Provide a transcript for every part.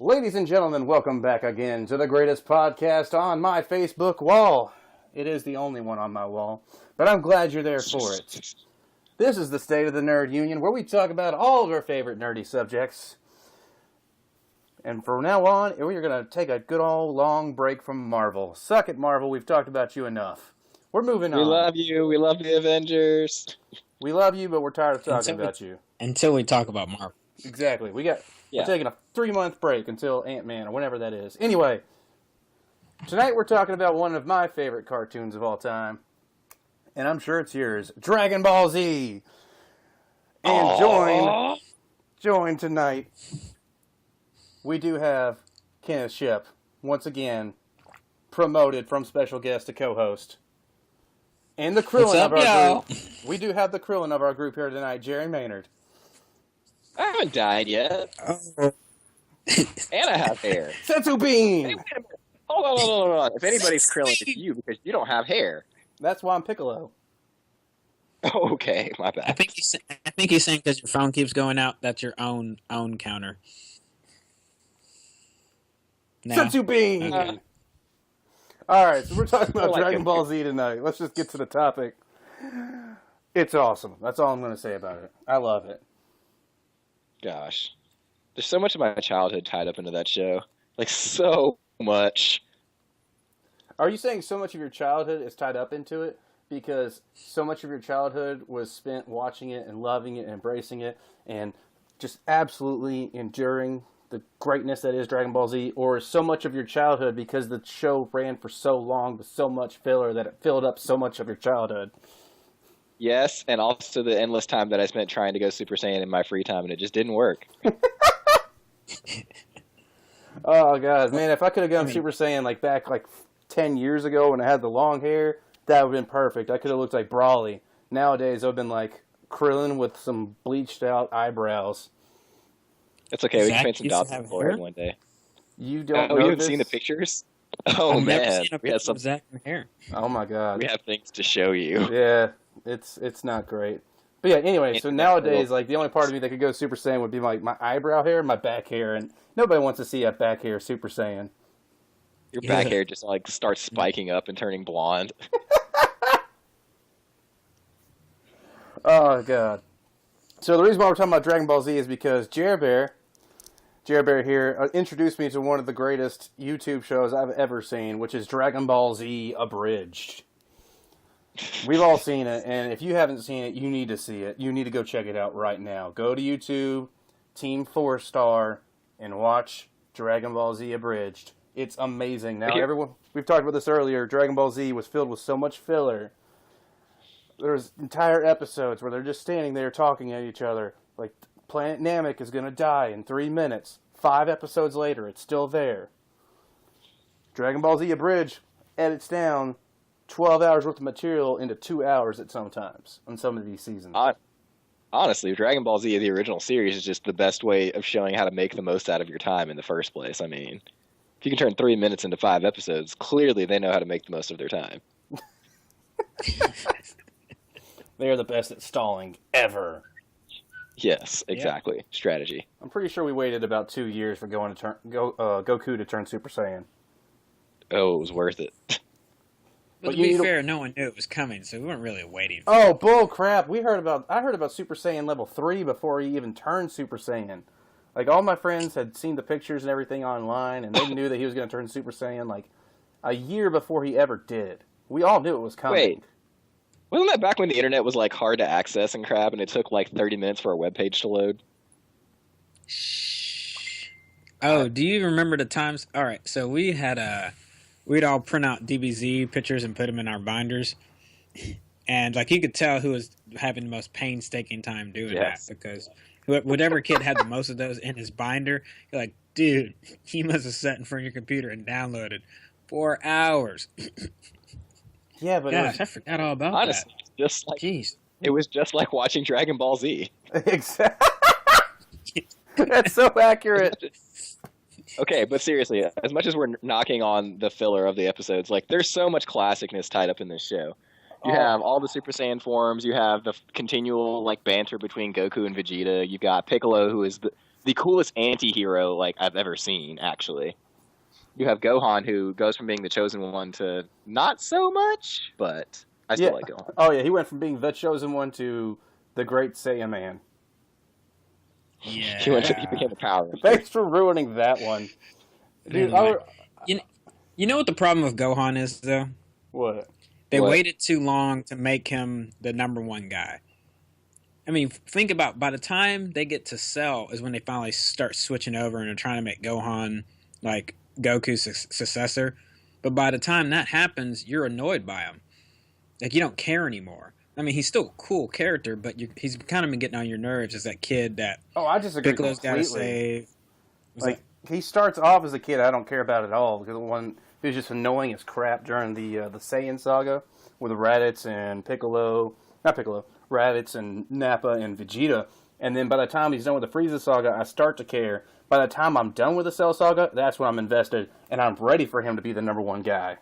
Ladies and gentlemen, welcome back again to the greatest podcast on my Facebook wall. It is the only one on my wall, but I'm glad you're there for it. This is the State of the Nerd Union, where we talk about all of our favorite nerdy subjects. And from now on, we're going to take a good old long break from Marvel. Suck it, Marvel. We've talked about you enough. We're moving on. We love you. We love the Avengers. We love you, but we're tired of talking about you. Until we talk about Marvel. Exactly. We're taking a 3-month break until Ant-Man or whenever that is. Anyway, tonight we're talking about one of my favorite cartoons of all time. And I'm sure it's yours. Dragon Ball Z. And join tonight. We do have Kenneth Ship, once again, promoted from special guest to co-host. And the Krillin of our group. We do have the Krillin of our group here tonight, Jerry Maynard. I haven't died yet. And I have hair. Sensu Bean! Hey, wait a minute. Hold on. If anybody's Krillin, it's you, because you don't have hair. That's why I'm Piccolo. Oh, okay, my bad. I think he's saying because your phone keeps going out, that's your own counter. No. Sensu Bean! Alright, so we're talking about Dragon Ball Z tonight. Let's just get to the topic. It's awesome. That's all I'm going to say about it. I love it. Gosh. There's so much of my childhood tied up into that show. Like, so much. Are you saying so much of your childhood is tied up into it? Because so much of your childhood was spent watching it and loving it and embracing it and just absolutely enduring the greatness that is Dragon Ball Z? Or is so much of your childhood because the show ran for so long with so much filler that it filled up so much of your childhood? Yes, and also the endless time that I spent trying to go Super Saiyan in my free time, and it just didn't work. Oh, God. Man, if I could have gone Super Saiyan back 10 years ago when I had the long hair, that would have been perfect. I could have looked like Brawly. Nowadays, I would have been like Krillin with some bleached out eyebrows. It's okay, we can paint some dots on the forehead one day. You don't know you haven't this? seen the pictures? Oh, I've man. never seen a We have picture of Zach in hair. Oh, my God. We have things to show you. Yeah, it's not great. But yeah, anyway, so nowadays, the only part of me that could go Super Saiyan would be my eyebrow hair and my back hair, and nobody wants to see a back hair Super Saiyan. Your back hair just starts spiking up and turning blonde. Oh, God. So the reason why we're talking about Dragon Ball Z is because Jer Bear here introduced me to one of the greatest YouTube shows I've ever seen, which is Dragon Ball Z Abridged. We've all seen it, and if you haven't seen it, you need to see it. You need to go check it out right now. Go to YouTube, Team 4-Star, and watch Dragon Ball Z Abridged. It's amazing. Now, we've talked about this earlier, Dragon Ball Z was filled with so much filler. There's entire episodes where they're just standing there talking at each other, like Planet Namek is going to die in 3 minutes. 5 episodes later, it's still there. Dragon Ball Z Abridged edits down 12 hours worth of material into 2 hours at some times on some of these seasons. Honestly, Dragon Ball Z, the original series, is just the best way of showing how to make the most out of your time in the first place. I mean, if you can turn 3 minutes into 5 episodes, clearly they know how to make the most of their time. They are the best at stalling ever. Yes, exactly. Yeah. Strategy. I'm pretty sure we waited about 2 years for Goku to turn Super Saiyan. Oh, it was worth it. But to be fair, no one knew it was coming, so we weren't really waiting for it. Bull crap. I heard about Super Saiyan level 3 before he even turned Super Saiyan. All my friends had seen the pictures and everything online, and they knew that he was going to turn Super Saiyan a year before he ever did. We all knew it was coming. Wait. Wasn't that back when the internet was hard to access and crap, and it took 30 minutes for a web page to load? Oh, do you remember the times? All right, so we'd all print out DBZ pictures and put them in our binders, and you could tell who was having the most painstaking time doing that, because whatever kid had the most of those in his binder, you're like, dude, you must have sat in front of your computer and downloaded 4 hours. Yeah, but gosh, I forgot all about honestly, that. It was just like watching Dragon Ball Z. Exactly. That's so accurate. Okay, but seriously, as much as we're knocking on the filler of the episodes, there's so much classicness tied up in this show. You have all the Super Saiyan forms. You have the continual banter between Goku and Vegeta. You've got Piccolo, who is the coolest anti-hero like I've ever seen, actually. You have Gohan, who goes from being the chosen one to not so much, but I still like Gohan. Oh, yeah, he went from being the chosen one to the Great Saiyan Man. Yeah. He became a Power Ranger. Thanks for ruining that one. Dude, you know what the problem with Gohan is, though? What? They What? waited too long to make him the number one guy. I mean, think about, by the time they get to Cell is when they finally start switching over and are trying to make Gohan like Goku's successor. But by the time that happens, you're annoyed by him. Like, you don't care anymore. I mean, he's still a cool character, but he's kind of been getting on your nerves as that kid that I disagree Piccolo's got to completely. save. Like, he starts off as a kid I don't care about at all, because the one he was just annoying as crap during the Saiyan saga with Raditz and Raditz and Nappa and Vegeta. And then by the time he's done with the Frieza saga, I start to care. By the time I'm done with the Cell saga, that's when I'm invested, and I'm ready for him to be the number one guy.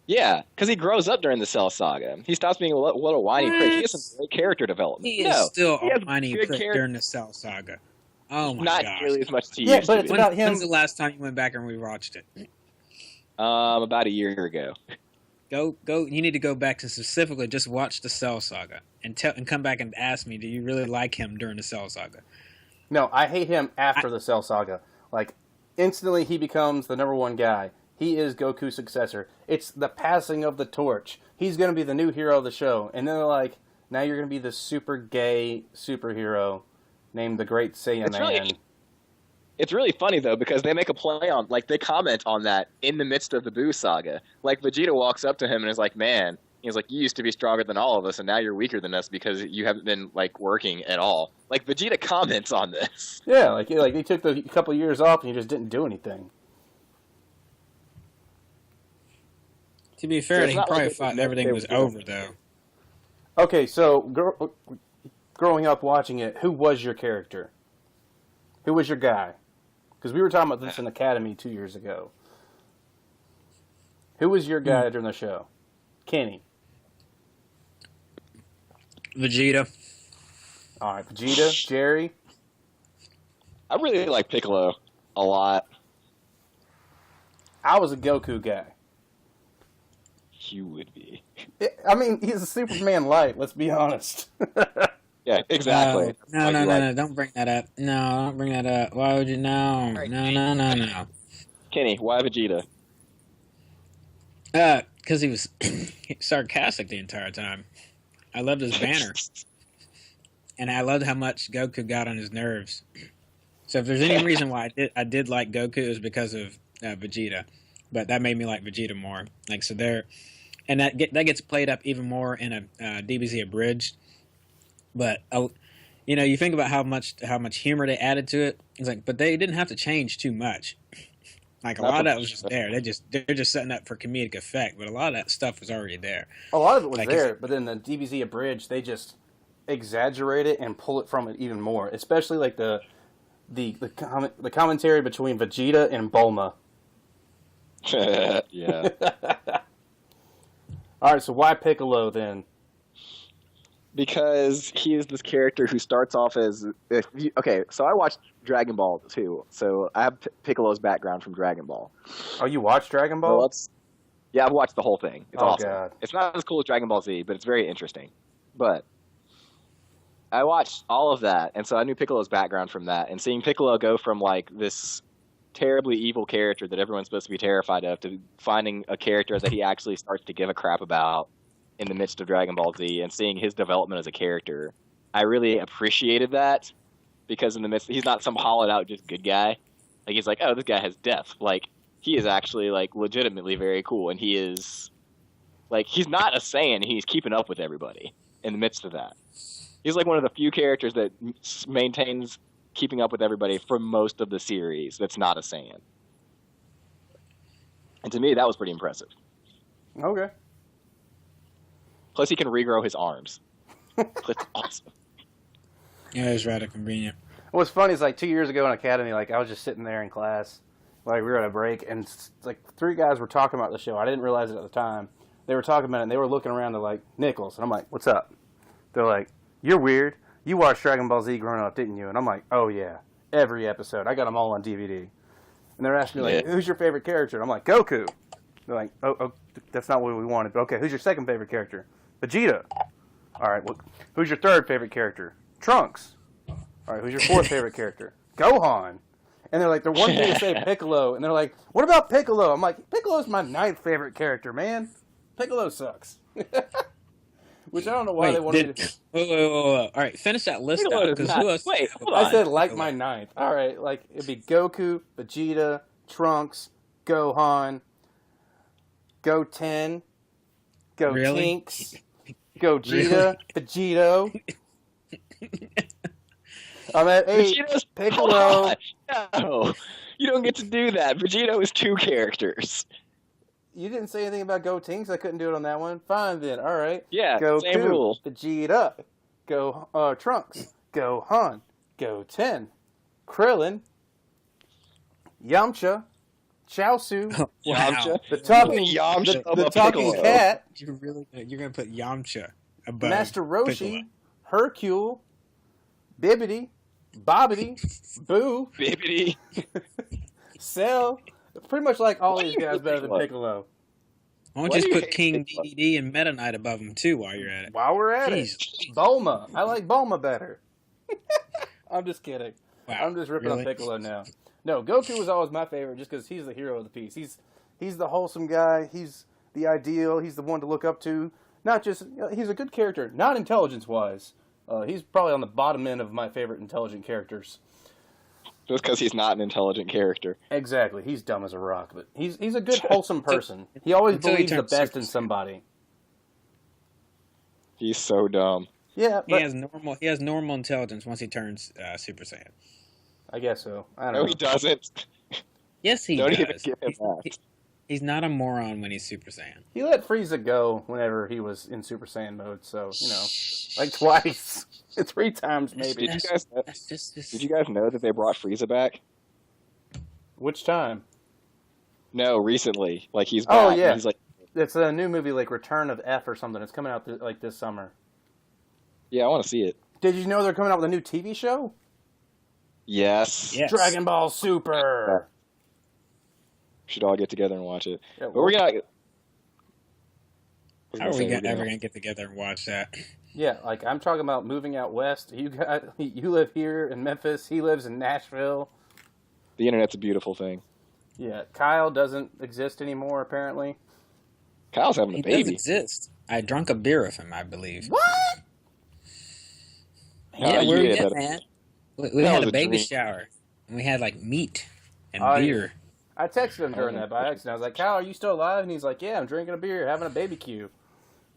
Yeah, because he grows up during the Cell saga. He stops being a little whiny prick. He has some great character development. He is still he has a whiny good prick character- during the Cell saga. Oh my Not gosh. nearly as much as he Yeah, used but to it's be. about him. When's the last time you went back and rewatched it? About a year ago. Go. You need to go back and specifically just watch the Cell saga and come back and ask me, do you really like him during the Cell saga? No, I hate him after the Cell saga. Like, instantly he becomes the number one guy. He is Goku's successor. It's the passing of the torch. He's going to be the new hero of the show. And then they're like, now you're going to be the super gay superhero named the Great Saiyan Man. It's really funny, though, because they make a play on, like, they comment on that in the midst of the Buu saga. Like, Vegeta walks up to him and is like, man, he's like, you used to be stronger than all of us, and now you're weaker than us because you haven't been, like, working at all. Like, Vegeta comments on this. Yeah, like he took a couple years off and he just didn't do anything. To be fair, So it's he not probably like thought they everything were was doing over, it. though. Okay, so growing up watching it, who was your character? Who was your guy? Because we were talking about this in Academy 2 years ago. Who was your guy during the show? Kenny. Vegeta. All right, Vegeta, Jerry. I really like Piccolo a lot. I was a Goku guy. You would be. I mean, he's a Superman light. Let's be honest. Yeah, exactly. No, don't bring that up. No, don't bring that up. Why would you? No. Kenny, why Vegeta? Because he was sarcastic the entire time. I loved his banner. And I loved how much Goku got on his nerves. So if there's any reason why I did like Goku, it was because of Vegeta. But that made me like Vegeta more. Like, so there, and that gets played up even more in a DBZ Abridged. But you think about how much humor they added to it. It's like, but they didn't have to change too much. Like, a lot of that was just there. They're just setting up for comedic effect. But a lot of that stuff was already there. A lot of it was Like, there, but then the DBZ Abridged, they just exaggerate it and pull it from it even more. Especially like the commentary between Vegeta and Bulma. Yeah. All right, so why Piccolo then? Because he is this character who starts off as... Okay, so I watched Dragon Ball too, so I have Piccolo's background from Dragon Ball. Oh, you watched Dragon So Ball? yeah, I've watched the whole thing. It's Oh, awesome. God. It's not as cool as Dragon Ball Z, but it's very interesting. But I watched all of that, and so I knew Piccolo's background from that, and seeing Piccolo go from like this terribly evil character that everyone's supposed to be terrified of to finding a character that he actually starts to give a crap about in the midst of Dragon Ball Z and seeing his development as a character. I really appreciated that because in the midst, he's not some hollowed out just good guy. Like, he's like, oh, this guy has depth. Like, he is actually like legitimately very cool, and he is like, he's not a Saiyan, he's keeping up with everybody in the midst of that. He's like one of the few characters that maintains keeping up with everybody for most of the series that's not a Saiyan. And to me, that was pretty impressive. Okay. Plus, he can regrow his arms. That's awesome. Yeah, it was rather convenient. What's funny is like 2 years ago in Academy, like I was just sitting there in class, like we were at a break, and like three guys were talking about the show. I didn't realize it at the time. They were talking about it, and they were looking around. They're like, Nichols. And I'm like, what's up? They're like, you're weird. You watched Dragon Ball Z growing up, didn't you? And I'm like, oh, yeah. every episode. I got them all on DVD. And they're asking me, like, who's your favorite character? And I'm like, Goku. They're like, oh, that's not what we wanted. Okay, who's your second favorite character? Vegeta. All right, well, who's your third favorite character? Trunks. All right, who's your fourth favorite character? Gohan. And they're like, they're wanting me to say Piccolo. And they're like, what about Piccolo? I'm like, Piccolo's my ninth favorite character, man. Piccolo sucks. Which I don't know why they wanted me to... Whoa. All right, finish that list out. Because who else? Wait, hold I on. said like my ninth. All right, like it'd be Goku, Vegeta, Trunks, Gohan, Goten, Gotenks, Gogeta, Vegito. I'm at 8. Vegeto's... Piccolo. No, you don't get to do that. Vegito is 2 characters. You didn't say anything about Gotenks. I couldn't do it on that one. Fine then. All right. Yeah, Goku, same rule. Vegeta, Trunks, Gohan, Goten, Krillin, Yamcha, Chaozu, Yamcha. the talking Yamcha the talking Piccolo. cat, You're gonna put Yamcha above Master Roshi, Piccolo. Hercule, Bibbidi, Bobbidi, Boo, Bibbidi. Cell. Pretty much like all Why these do you guys hate better than Piccolo? Piccolo. Why don't Why you do just you put hate King Piccolo? DDD and Meta Knight above him too while you're at it? While we're at Jeez. it, Bulma. I like Bulma better. I'm just kidding. Wow. I'm just ripping Really? on Piccolo now. No, Goku was always my favorite just because he's the hero of the piece. He's the wholesome guy. He's the ideal. He's the one to look up to. Not just he's a good character, not intelligence-wise. He's probably on the bottom end of my favorite intelligent characters. Just because he's not an intelligent character. Exactly. He's dumb as a rock, but he's a good, wholesome person. He always Until he believes the turns best Super in Saiyan. somebody. He's so dumb. Yeah, He but has normal intelligence once he turns Super Saiyan. I guess so. I don't No, know. he doesn't. Yes, he Don't does. even give him that. He's not a moron when he's Super Saiyan. He let Frieza go whenever he was in Super Saiyan mode, so, you know, like twice. 3 times maybe. Did you guys know, That's just did you guys know that they brought Frieza back? Which time? No, recently. Like, he's back. Oh, and yeah. He's like, It's a new movie, like Return of F or something. It's coming out this summer. yeah, I want to see it. Did you know they're coming out with a new TV show? Yes. Yes. Dragon Ball Super. We should all get together and watch it. Yeah, But we're going to... How are we ever gonna get together and watch that? Yeah, like I'm talking about moving out west. You live here in Memphis. He lives in Nashville. The internet's a beautiful thing. Yeah, Kyle doesn't exist anymore apparently. Kyle's having a He does baby. exist. I drunk a beer with him, I believe. What? Yeah, you where we did at, that. man? We That had was a a baby dream. shower, and we had like meat and Oh, yeah. beer. I texted him during that by accident. I was like, Kyle, are you still alive? And he's like, yeah, I'm drinking a beer, having a BBQ.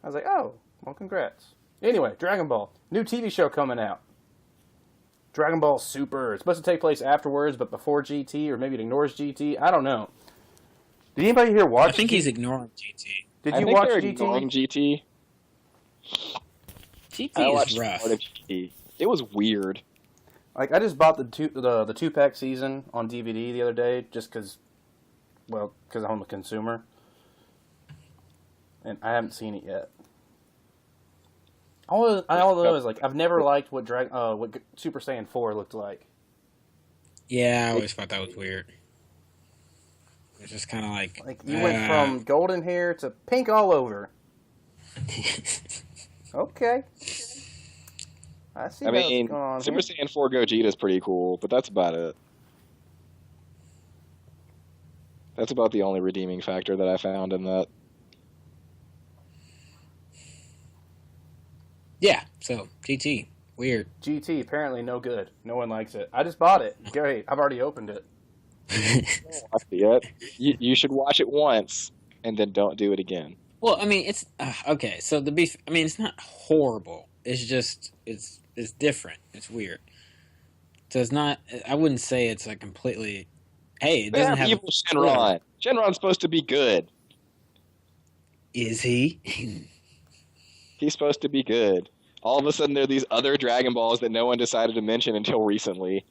I was like, oh, well, congrats. Anyway, Dragon Ball. New TV show coming out. Dragon Ball Super. It's supposed to take place afterwards, but before GT, or maybe it ignores GT. I don't know. Did anybody here watch I think GT? he's ignoring GT. Did I you think watch they're ignoring GT? GT. GT I is watched rough. part of GT. It was weird. Like, I just bought the 2-pack season on DVD the other day, just because, well, because I'm a consumer. And I haven't seen it yet. All I know is, like, I've never liked what Super Saiyan 4 looked like. Yeah, I always thought that was weird. It's just kind of like... Like, you went from golden hair to pink all over. Okay. I see I mean, what's going on Super here. Saiyan 4 Gogeta is pretty cool, but that's about it. That's about the only redeeming factor that I found in that. Yeah, so GT. Weird. GT, apparently no good. No one likes it. I just bought it. Great. I've already opened it. Watched it yet. You should watch it once, and then don't do it again. Well, I mean, it's... okay, so the beef... I mean, it's not horrible. It's just... It's different. It's weird. So it's not... I wouldn't say it's a completely... Hey, it They doesn't have have... evil Shenron. Shenron's supposed to be good. Is he? He's supposed to be good. All of a sudden, there are these other Dragon Balls that no one decided to mention until recently.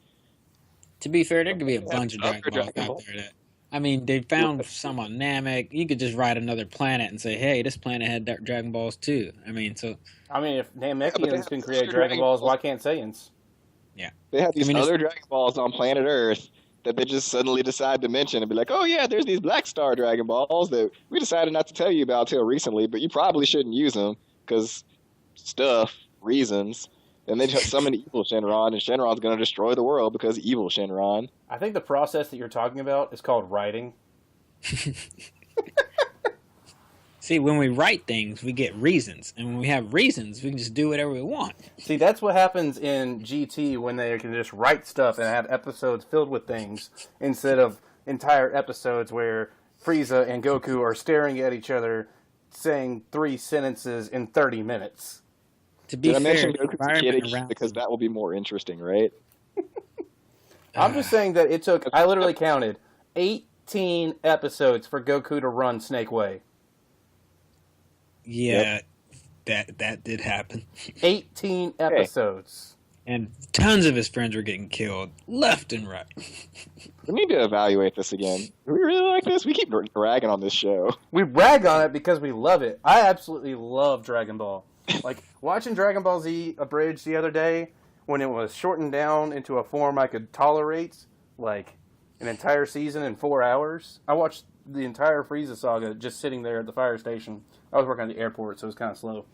To be fair, there could be a bunch of Other Dragon Balls Dragon out Balls. there that... I mean, they found some on Namek. You could just write another planet and say, hey, this planet had Dragon Balls too. I mean, so... I mean, if but they Namekians have can create other Dragon Dragon Balls, Balls. why can't Saiyans? They have these I mean, other Dragon Balls on planet Earth that they just suddenly decide to mention and be like, oh yeah, there's these Black Star Dragon Balls that we decided not to tell you about till recently, but you probably shouldn't use them because reasons. And they summon evil Shenron, and Shenron's going to destroy the world because evil Shenron. I think the process that you're talking about is called writing. See, when we write things, we get reasons. And when we have reasons, we can just do whatever we want. See, that's what happens in GT when they can just write stuff and have episodes filled with things instead of entire episodes where Frieza and Goku are staring at each other saying 3 sentences in 30 minutes. To be Did I fair, mention the Goku's environment kid around because that will be more interesting, right? I'm just saying that it took, I literally counted, 18 episodes for Goku to run Snake Way. Yeah, that did happen. 18 episodes. And tons of his friends were getting killed left and right. We need to evaluate this again. Do we really like this? We keep ragging on this show. We brag on it because we love it. I absolutely love Dragon Ball. Like, watching Dragon Ball Z Abridged the other day, when it was shortened down into a form I could tolerate, like, an entire season in 4 hours. I watched the entire Frieza saga just sitting there at the fire station. I was working at the airport, so it was kind of slow.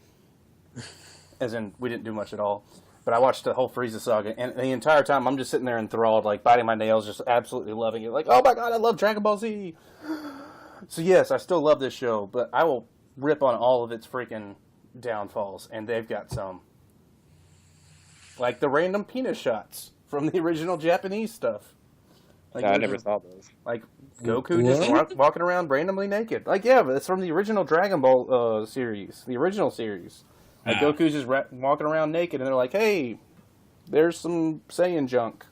As in, we didn't do much at all. But I watched the whole Frieza saga, and the entire time I'm just sitting there enthralled, like, biting my nails, just absolutely loving it. Like, oh my god, I love Dragon Ball Z! So yes, I still love this show, but I will rip on all of its freaking downfalls, and they've got some. Like the random penis shots from the original Japanese stuff. Like, I never saw those. Like Goku just walking around randomly naked. Like, yeah, but it's from the original Dragon Ball series, the original series. Like, Goku's just walking around naked, and they're like, hey, there's some Saiyan junk.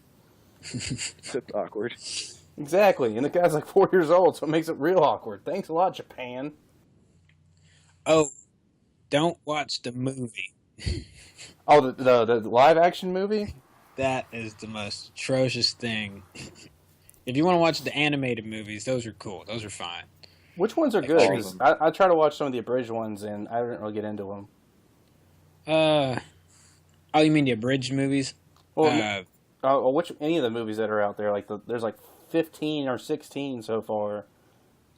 It's awkward. Exactly, and the guy's like 4 years old, so it makes it real awkward. Thanks a lot, Japan. Oh, don't watch the movie. Oh, the live-action movie? That is the most atrocious thing. If you want to watch the animated movies, those are cool. Those are fine. Which ones are good? 'Cause I try to watch some of the abridged ones, and I didn't really get into them. Oh, you mean the abridged movies? Well, any of the movies that are out there? Like there's like 15 or 16 so far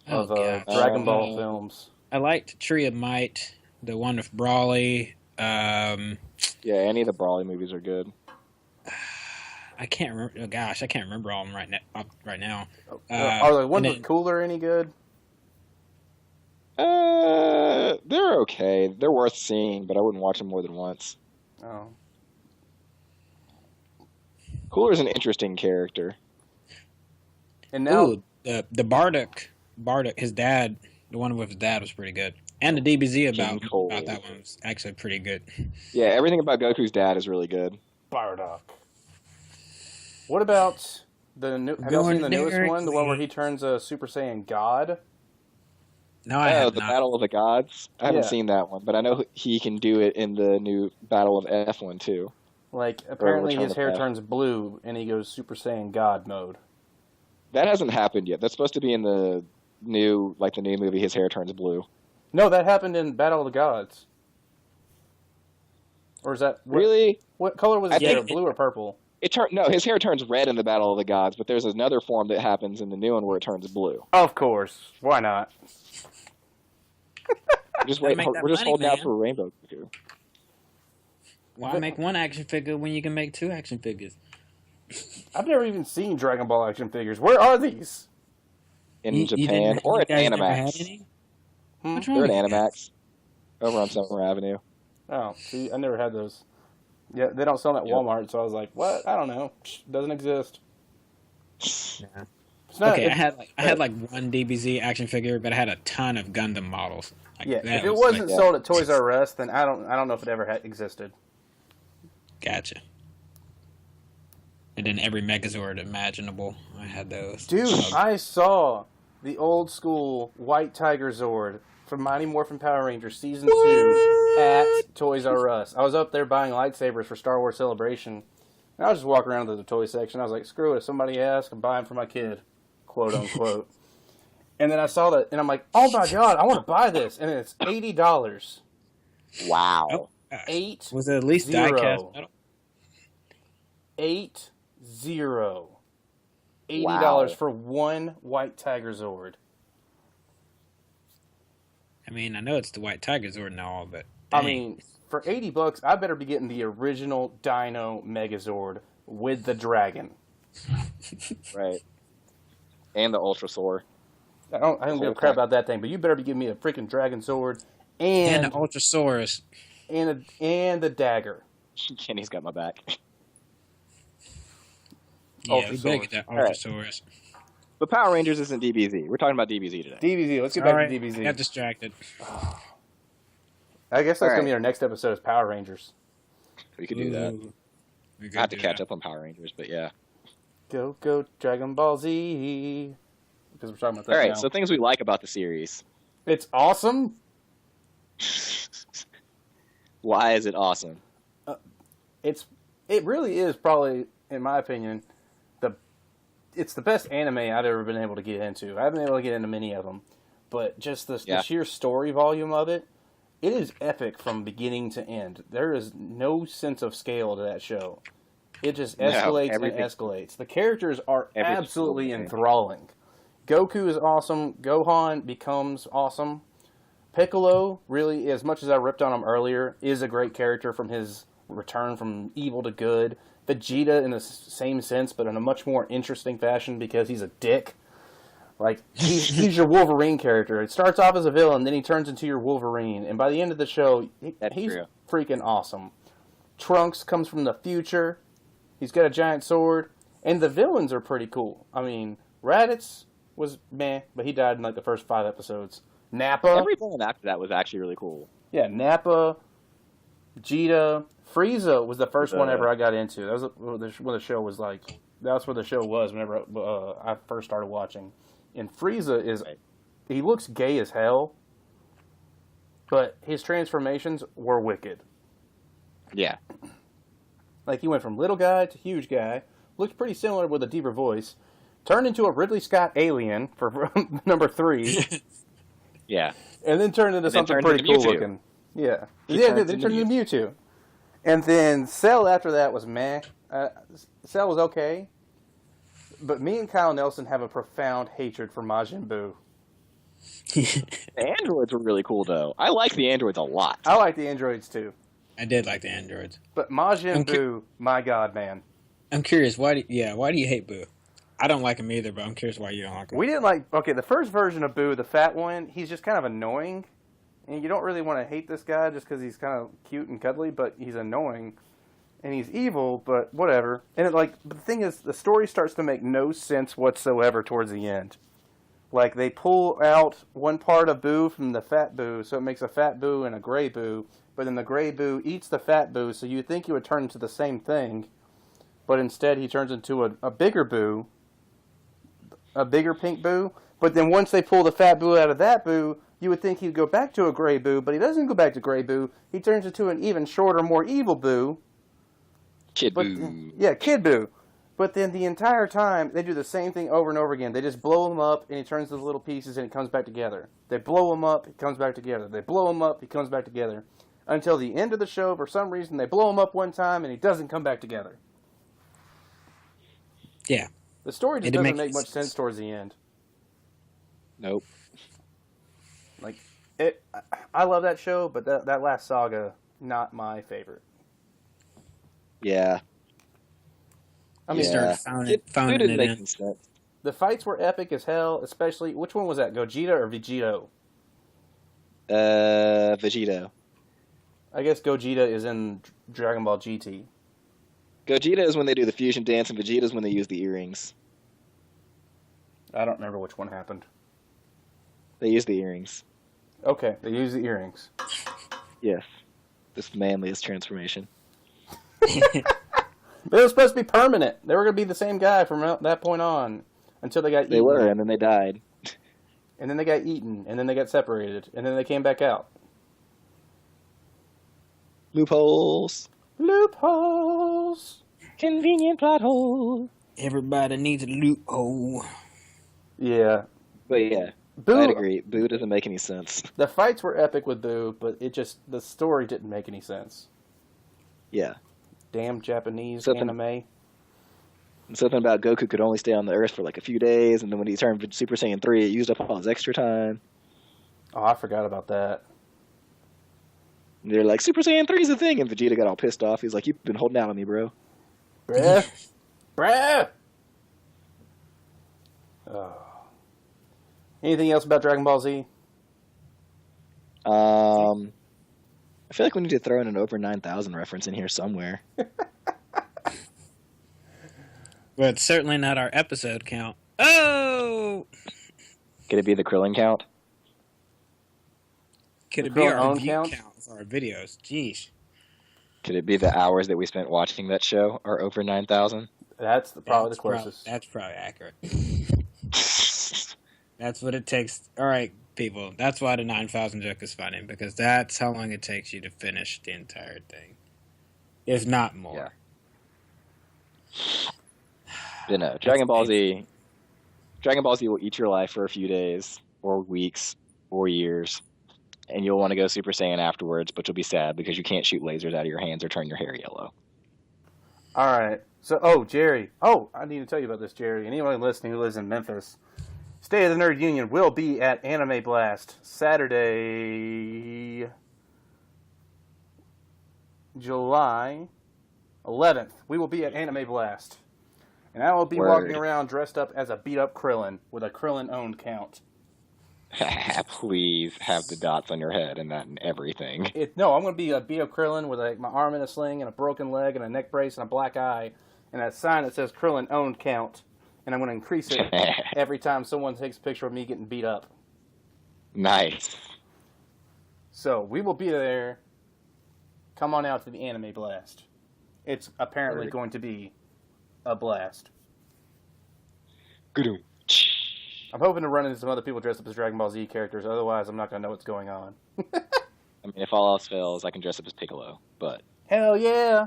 of Dragon Ball films. I liked Tree of Might, the one with Brawly. Yeah, any of the Brawly movies are good. I can't remember. Oh, gosh, I can't remember all of them right now. Are the ones with Cooler any good? They're okay. They're worth seeing, but I wouldn't watch them more than once. Oh. Cooler's an interesting character. And now the Bardock, his dad, the one with his dad was pretty good. And the DBZ about that one was actually pretty good. Yeah, everything about Goku's dad is really good. Bardock. What about the new? Have you seen the newest one? The one where he turns a Super Saiyan God? No, I have the not. Battle of the Gods. I haven't seen that one, but I know he can do it in the new Battle of F1 too. Like, apparently his hair turns blue and he goes Super Saiyan God mode. That hasn't happened yet. That's supposed to be in the new movie. His hair turns blue. No, that happened in Battle of the Gods. Or is that really? What color was his hair? Blue or purple? His hair turns red in the Battle of the Gods, but there's another form that happens in the new one where it turns blue. Of course. Why not? We're just holding out for Rainbow Goku. Why make one action figure when you can make 2 action figures? I've never even seen Dragon Ball action figures. Where are these? In Japan or at Animax. They're at Animax over on Summer Avenue. Oh, see, I never had those. Yeah, they don't sell them at Walmart, so I was like, what? I don't know. Doesn't exist. Yeah. Okay, I had like one DBZ action figure, but I had a ton of Gundam models. Like, yeah, if it wasn't sold at Toys R Us, then I don't know if it ever existed. Gotcha. And then every Megazord imaginable, I had those. Dude, I saw the old school White Tiger Zord from Mighty Morphin Power Rangers Season 2 at Toys R Us. I was up there buying lightsabers for Star Wars Celebration. And I was just walking around to the toy section. I was like, screw it. If somebody asks, I'm buying for my kid. Quote, unquote. And then I saw that, and I'm like, oh my god, I want to buy this. And it's $80. Wow. 8 Was it at least die-cast metal? $80. Wow. For one white Tiger Zord. I mean, I know it's the White Tiger Zord and all, but I dang. mean, for $80, I better be getting the original Dino Megazord with the dragon. Right. And the Ultrasaur. I don't give a crap about that thing, but you better be giving me a freaking Dragon Sword And and the Ultrasaurus. and the dagger. Kenny's got my back. Yeah, we better get that All right. Ultrasaurus. But Power Rangers isn't DBZ. We're talking about DBZ today. DBZ. Let's get back Sorry, to DBZ. I got distracted. I guess that's All gonna right. be our next episode is Power Rangers. We could do that. Ooh, we I have to could do catch that. up on Power Rangers, but yeah. Go Dragon Ball Z. Because we're talking about that All right, now. so things we like about the series. It's awesome. Why is it awesome? It really is probably, in my opinion, it's the best anime I've ever been able to get into. I haven't been able to get into many of them, but just the sheer story volume of it, it is epic from beginning to end. There is no sense of scale to that show. It just escalates and escalates. The characters are absolutely enthralling. Goku is awesome. Gohan becomes awesome. Piccolo, really, as much as I ripped on him earlier, is a great character from his return from evil to good. Vegeta in the same sense, but in a much more interesting fashion because he's a dick. Like, he's your Wolverine character. It starts off as a villain, then he turns into your Wolverine. And by the end of the show, he's freaking awesome. Trunks comes from the future. He's got a giant sword. And the villains are pretty cool. I mean, Raditz was meh, but he died in like the first 5 episodes. Nappa. Every villain after that was actually really cool. Yeah, Nappa, Vegeta, Frieza was the first one ever I got into. That was when the show was like. That's where the show was whenever I first started watching. And Frieza is, he looks gay as hell, but his transformations were wicked. Yeah. Like he went from little guy to huge guy, looked pretty similar with a deeper voice, turned into a Ridley Scott alien for number 3. Yeah. And then turned into something pretty cool looking. Yeah. They turned into Mewtwo. And then Cell after that was meh. Cell was okay. But me and Kyle Nelson have a profound hatred for Majin Buu. The androids were really cool, though. I like the androids a lot. I like the androids, too. I did like the androids. But Majin Buu, my god, man. I'm curious, why do you hate Boo? I don't like him either, but I'm curious why you don't like him. We didn't like... Okay, the first version of Boo, the fat one, he's just kind of annoying. And you don't really want to hate this guy just because he's kind of cute and cuddly, but he's annoying. And he's evil, but whatever. And but the thing is, the story starts to make no sense whatsoever towards the end. Like, they pull out one part of Boo from the fat Boo, so it makes a fat Boo and a gray Boo. But then the gray Boo eats the fat Boo, so you'd think he would turn into the same thing. But instead, he turns into a bigger Boo. A bigger pink Boo. But then once they pull the fat Boo out of that Boo, you would think he'd go back to a gray Boo, but he doesn't go back to gray Boo. He turns into an even shorter, more evil Boo. Kid Boo. Yeah, Kid Boo. But then the entire time, they do the same thing over and over again. They just blow him up, and he turns into little pieces, and it comes back together. They blow him up, it comes back together. They blow him up, he comes back together. Until the end of the show, for some reason, they blow him up one time, and he doesn't come back together. Yeah. The story just doesn't make much sense towards the end. Nope. Like, I love that show, but that last saga, not my favorite. Yeah. I mean, it didn't make any sense. The fights were epic as hell, especially, which one was that, Gogeta or Vegito? Vegito. I guess Gogeta is in Dragon Ball GT. Gogeta is when they do the fusion dance, and Vegeta is when they use the earrings. I don't remember which one happened. They use the earrings. Okay, they use the earrings. Yes. This manliest transformation. They were supposed to be permanent. They were going to be the same guy from that point on until they got eaten. They were, and then they died. And then they got eaten, and then they got separated, and then they came back out. Loopholes. Loopholes. Convenient plot hole. Everybody needs a loophole. Yeah. But yeah, Boo, I'd agree. Boo doesn't make any sense. The fights were epic with Boo, but the story didn't make any sense. Yeah. Damn Japanese anime. And something about Goku could only stay on the Earth for like a few days, and then when he turned Super Saiyan 3, it used up all his extra time. Oh, I forgot about that. And they're like, Super Saiyan 3 is a thing, and Vegeta got all pissed off. He's like, you've been holding out on me, bro. Bruh. Bruh. Oh. Anything else about Dragon Ball Z? I feel like we need to throw in an over 9,000 reference in here somewhere. But certainly not our episode count. Oh! Could it be the Krillin count? Could The it be our Krillin view count? count for our videos? Jeez. Could it be the hours that we spent watching that show are over 9,000? That's probably the closest. That's probably accurate. That's what it takes. All right, people. That's why the 9,000 joke is funny, because that's how long it takes you to finish the entire thing, if not more. Yeah. You know, Dragon Ball Z will eat your life for a few days, or weeks, or years, and you'll want to go Super Saiyan afterwards, but you'll be sad because you can't shoot lasers out of your hands or turn your hair yellow. All right. So, Jerry. Oh, I need to tell you about this, Jerry. Anyone listening who lives in Memphis, State of the Nerd Union will be at Anime Blast Saturday, July 11th. We will be at Anime Blast. And I will be walking around dressed up as a beat-up Krillin with a Krillin-owned count. Please have the dots on your head and that and everything. No, I'm going to be a beat-up Krillin with my arm in a sling and a broken leg and a neck brace and a black eye and a sign that says Krillin-owned count. And I'm going to increase it every time someone takes a picture of me getting beat up. Nice. So, we will be there. Come on out to the Anime Blast. It's apparently going to be a blast. Good. I'm hoping to run into some other people dressed up as Dragon Ball Z characters, otherwise I'm not going to know what's going on. I mean, if all else fails, I can dress up as Piccolo, but... Hell yeah!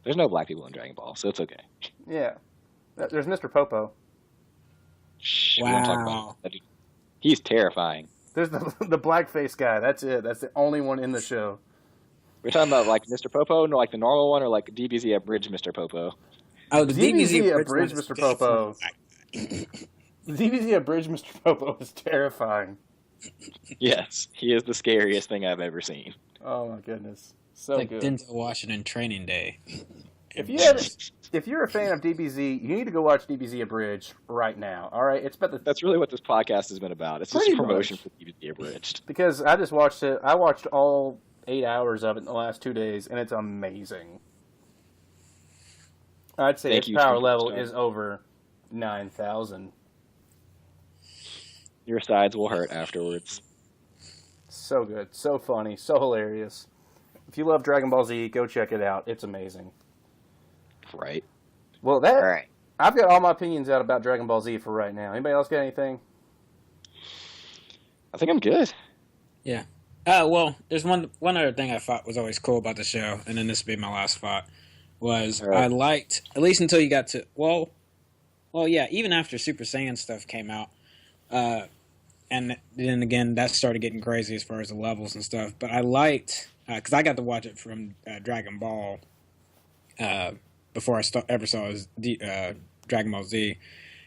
There's no black people in Dragon Ball, so it's okay. Yeah. There's Mr. Popo. Shh, we won't talk about that. He's terrifying. There's the blackface guy. That's it. That's the only one in the show. We're talking about, like, Mr. Popo, no, like the normal one, or like DBZ Abridged Mr. Popo? Oh, the DBZ Abridged Mr. Popo. The DBZ Abridged Mr. Popo is terrifying. Yes, he is the scariest thing I've ever seen. Oh my goodness. So like good. Denzel Washington Training Day. If you're a fan of DBZ, you need to go watch DBZ Abridged right now. All right, it's about the. That's really what this podcast has been about. It's just a promotion for DBZ Abridged. Because I just watched it. I watched all 8 hours of it in the last 2 days, and it's amazing. I'd say its power level is over 9,000. Your sides will hurt afterwards. So good, so funny, so hilarious. If you love Dragon Ball Z, go check it out. It's amazing. Right. Well, all right. I've got all my opinions out about Dragon Ball Z for right now. Anybody else got anything? I think I'm good. Yeah. Well, there's one other thing I thought was always cool about the show, and then this would be my last thought, was I liked, at least until you got to, well, yeah, even after Super Saiyan stuff came out, and then again, that started getting crazy as far as the levels and stuff, but I liked, because I got to watch it from Dragon Ball before I ever saw Dragon Ball Z,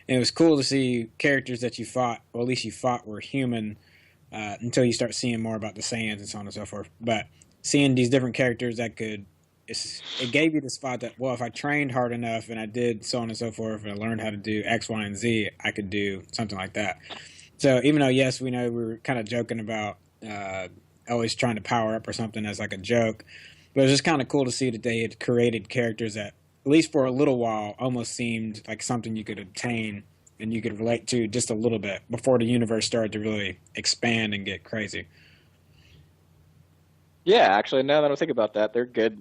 and it was cool to see characters that you fought, or at least you thought were human, until you start seeing more about the Saiyans and so on and so forth. But seeing these different characters that it gave you the spot that, well, if I trained hard enough and I did so on and so forth and I learned how to do X, Y, and Z, I could do something like that. So even though, yes, we know we were kind of joking about always trying to power up or something as like a joke, but it was just kind of cool to see that they had created characters that, at least for a little while, almost seemed like something you could obtain and you could relate to just a little bit before the universe started to really expand and get crazy. Yeah, actually, now that I think about that, they're good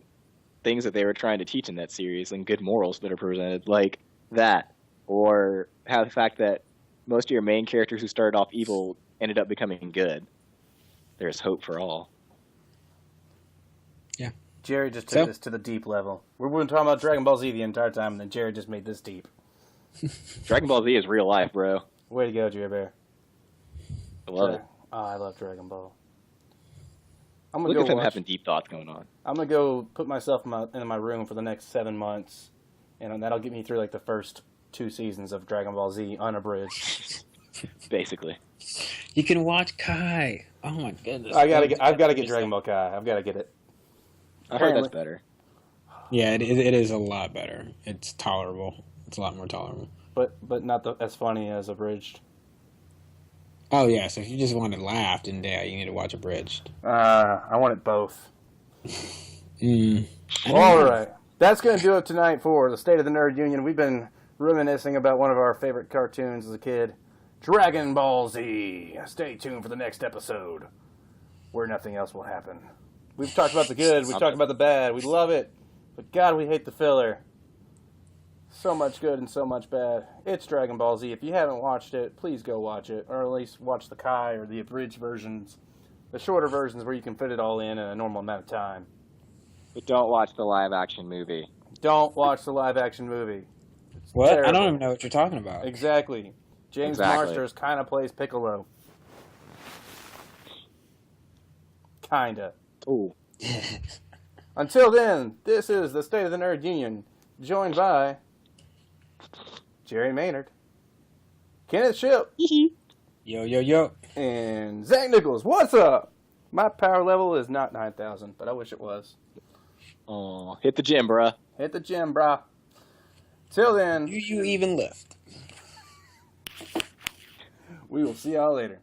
things that they were trying to teach in that series and good morals that are presented, like that, or how the fact that most of your main characters who started off evil ended up becoming good. There's hope for all. Yeah. Jerry just took this to the deep level. We've been talking about Dragon Ball Z the entire time, and then Jerry just made this deep. Dragon Ball Z is real life, bro. Way to go, Jerry Bear. I love it. Oh, I love Dragon Ball. Look at him having deep thoughts going on. I'm going to go put myself in my room for the next 7 months and that'll get me through like the first 2 seasons of Dragon Ball Z unabridged. Basically. You can watch Kai. Oh my goodness. I've got to get Dragon Ball Kai. I've got to get it. I heard that's better. Yeah, it is a lot better. It's tolerable. It's a lot more tolerable. But not as funny as abridged. Oh yeah, so if you just want to laugh, then yeah, you need to watch Abridged. I want it both. Mm. All right. That's going to do it tonight for the State of the Nerd Union. We've been reminiscing about one of our favorite cartoons as a kid, Dragon Ball Z. Stay tuned for the next episode, where nothing else will happen. We've talked about the good, we've talked about the bad, we love it, but God, we hate the filler. So much good and so much bad. It's Dragon Ball Z. If you haven't watched it, please go watch it, or at least watch the Kai or the abridged versions, the shorter versions where you can fit it all in a normal amount of time. But don't watch the live-action movie. Don't watch the live-action movie. It's What? terrible. I don't even know what you're talking about. Exactly. James Marsters kind of plays Piccolo. Kinda. Ooh. Until then, this is the State of the Nerd Union, joined by Jerry Maynard, Kenneth Shipp, Yo. and Zach Nichols. What's up? My power level is not 9,000, but I wish it was. Oh, hit the gym, bruh. Hit the gym, brah. Till then, Do you even lift? we will see y'all later.